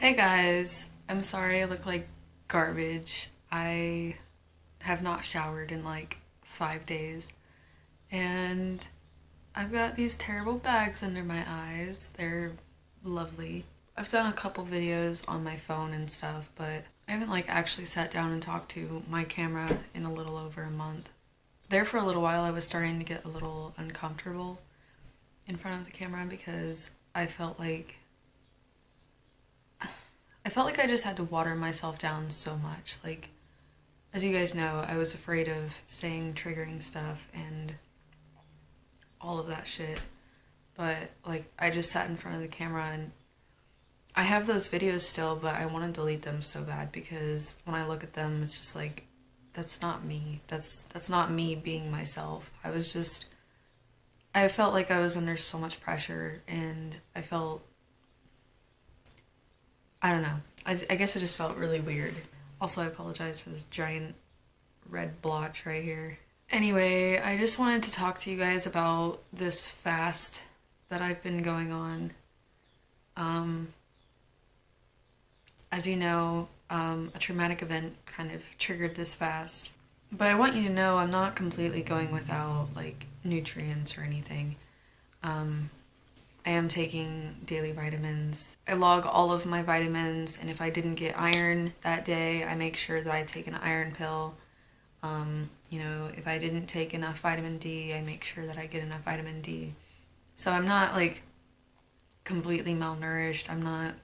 Hey guys, I'm sorry I look like garbage. I have not showered in like 5 days and I've got these terrible bags under my eyes. They're lovely. I've done a couple videos on my phone and stuff, but I haven't like actually sat down and talked to my camera in a little over a month. There for a little while I was starting to get a little uncomfortable in front of the camera because I felt like I just had to water myself down so much. Like, as you guys know, I was afraid of saying triggering stuff and all of that shit. But, like, I just sat in front of the camera and I have those videos still, but I want to delete them so bad because when I look at them, it's just like, that's not me. That's not me being myself. I felt like I was under so much pressure and I don't know. I guess it just felt really weird. Also, I apologize for this giant red blotch right here. Anyway, I just wanted to talk to you guys about this fast that I've been going on. As you know, a traumatic event kind of triggered this fast. But I want you to know I'm not completely going without, like, nutrients or anything. I am taking daily vitamins. I log all of my vitamins, and if I didn't get iron that day, I make sure that I take an iron pill. You know, if I didn't take enough vitamin D, I make sure that I get enough vitamin D. So I'm not, like, completely malnourished. I'm not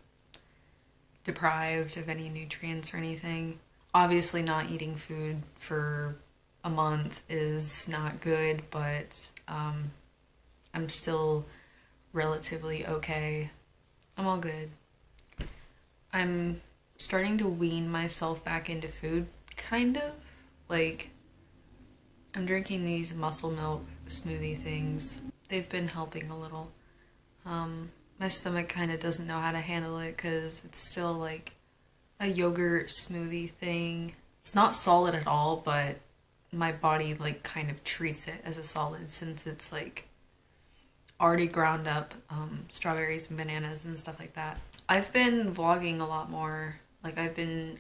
deprived of any nutrients or anything. Obviously, not eating food for a month is not good, but I'm still relatively okay. I'm all good. I'm starting to wean myself back into food, kind of. Like, I'm drinking these muscle milk smoothie things. They've been helping a little. My stomach kind of doesn't know how to handle it because it's still like a yogurt smoothie thing. It's not solid at all, but my body like kind of treats it as a solid since it's like already ground up strawberries and bananas and stuff like that. I've been vlogging a lot more. Like, I've been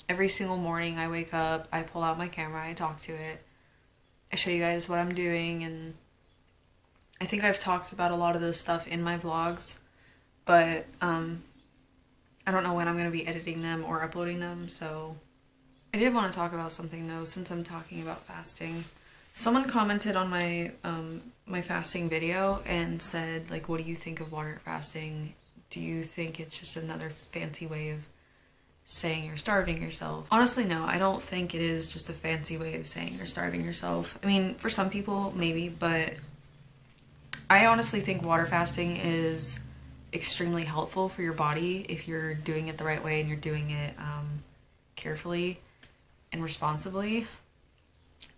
every single morning I wake up, I pull out my camera, I talk to it, I show you guys what I'm doing, and I think I've talked about a lot of this stuff in my vlogs, but I don't know when I'm going to be editing them or uploading them, so I did want to talk about something though, since I'm talking about fasting. Someone commented on my my fasting video and said, like, what do you think of water fasting? Do you think it's just another fancy way of saying you're starving yourself? Honestly, no, I don't think it is just a fancy way of saying you're starving yourself. I mean, for some people, maybe, but I honestly think water fasting is extremely helpful for your body if you're doing it the right way and you're doing it carefully and responsibly.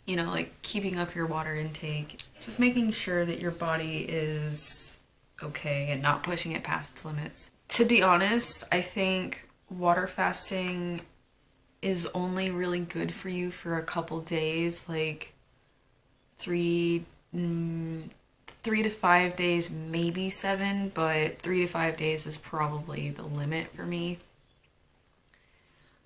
You know, like keeping up your water intake, just making sure that your body is okay and not pushing it past its limits. To be honest, I think water fasting is only really good for you for a couple days, like 3 to 5 days, maybe 7, but 3 to 5 days is probably the limit for me.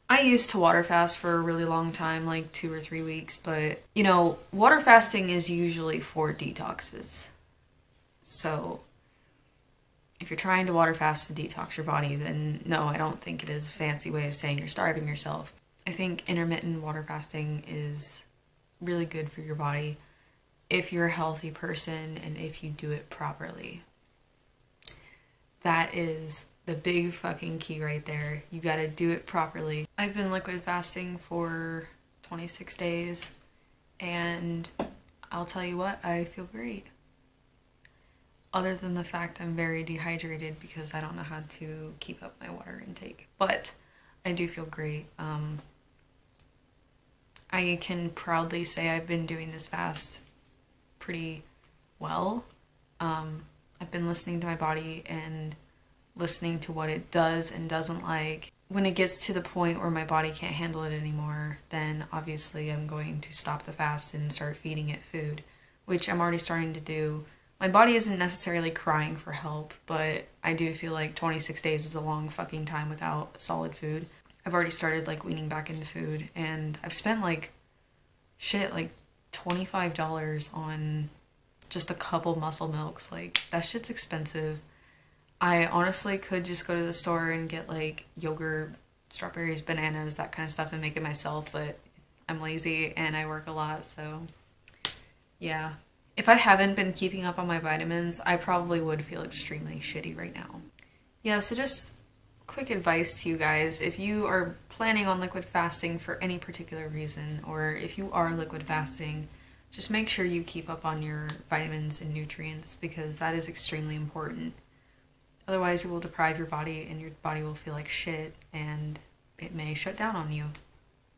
I used to water fast for a really long time, like 2 or 3 weeks, but, you know, water fasting is usually for detoxes. So, if you're trying to water fast to detox your body, then no, I don't think it is a fancy way of saying you're starving yourself. I think intermittent water fasting is really good for your body if you're a healthy person and if you do it properly. That is the big fucking key right there. You gotta do it properly. I've been liquid fasting for 26 days and I'll tell you what, I feel great. Other than the fact I'm very dehydrated because I don't know how to keep up my water intake. But I do feel great. I can proudly say I've been doing this fast pretty well. I've been listening to my body and listening to what it does and doesn't like. When it gets to the point where my body can't handle it anymore, then obviously I'm going to stop the fast and start feeding it food, which I'm already starting to do. my body isn't necessarily crying for help, but I do feel like 26 days is a long fucking time without solid food. I've already started like weaning back into food, and I've spent like shit, like $25 on just a couple Muscle Milks. Like, that shit's expensive. I honestly could just go to the store and get like yogurt, strawberries, bananas, that kind of stuff and make it myself, but I'm lazy and I work a lot, so yeah. If I haven't been keeping up on my vitamins, I probably would feel extremely shitty right now. Yeah, so just quick advice to you guys. If you are planning on liquid fasting for any particular reason, or if you are liquid fasting, just make sure you keep up on your vitamins and nutrients, because that is extremely important. Otherwise, you will deprive your body and your body will feel like shit and it may shut down on you.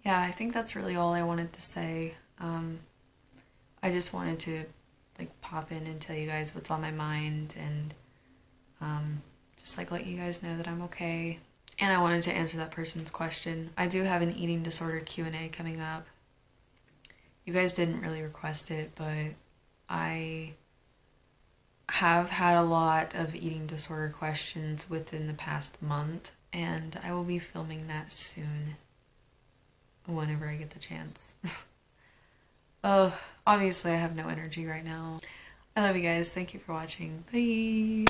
Yeah, I think that's really all I wanted to say. I just wanted to like pop in and tell you guys what's on my mind, and just like let you guys know that I'm okay. And I wanted to answer that person's question. I do have an eating disorder Q&A coming up. You guys didn't really request it, but I have had a lot of eating disorder questions within the past month, and I will be filming that soon whenever I get the chance. Oh, obviously I have no energy right now. I love you guys. Thank you for watching. Bye.